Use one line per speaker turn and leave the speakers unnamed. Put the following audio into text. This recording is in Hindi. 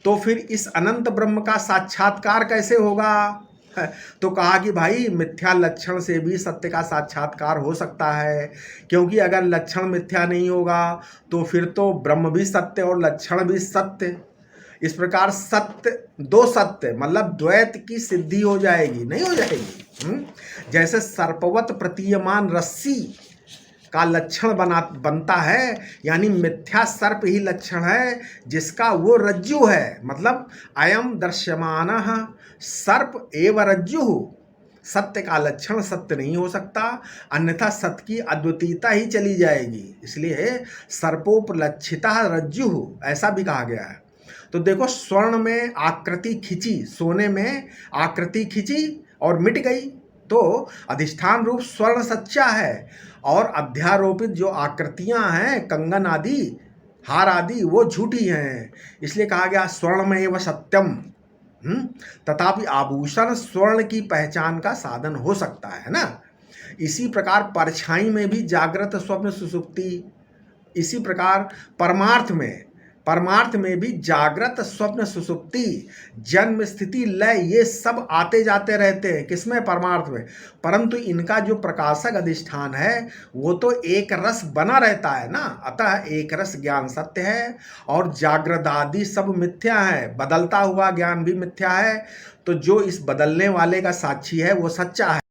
तो फिर इस अनंत ब्रह्म का साक्षात्कार कैसे होगा? तो कहा कि भाई मिथ्या लक्षण से भी सत्य का साक्षात्कार हो सकता है, क्योंकि अगर लक्षण मिथ्या नहीं होगा तो फिर तो ब्रह्म भी सत्य और लक्षण भी सत्य। इस प्रकार सत्य, दो सत्य मतलब द्वैत की सिद्धि हो जाएगी, नहीं हो जाएगी? जैसे सर्पवत प्रतीयमान रस्सी का लक्षण बनता है, यानी मिथ्या सर्प ही लक्षण है जिसका वो रज्जु है, मतलब अयम दृश्यमानः सर्प एव रज्जु। सत्य का लक्षण सत्य नहीं हो सकता, अन्यथा सत्य की अद्वितीयता ही चली जाएगी। इसलिए सर्पोपलक्षितः रज्जु ऐसा भी कहा गया है। तो देखो, स्वर्ण में आकृति खिंची, सोने में आकृति खिंची और मिट गई, तो अधिष्ठान रूप स्वर्ण सच्चा है और अध्यारोपित जो आकृतियां हैं, कंगन आदि, हार आदि, वो झूठी हैं। इसलिए कहा गया स्वर्ण में एवं सत्यम। तथापि आभूषण स्वर्ण की पहचान का साधन हो सकता है ना। इसी प्रकार परछाई में भी जागृत स्वप्न सुषुप्ति, इसी प्रकार परमार्थ में भी जागृत स्वप्न सुषुप्ति, जन्म स्थिति लय, ये सब आते जाते रहते हैं। किसमें? परमार्थ में। परंतु इनका जो प्रकाशक अधिष्ठान है वो तो एक रस बना रहता है ना। अतः एक रस ज्ञान सत्य है और जागृत आदि सब मिथ्या है, बदलता हुआ ज्ञान भी मिथ्या है। तो जो इस बदलने वाले का साक्षी है वो सच्चा है।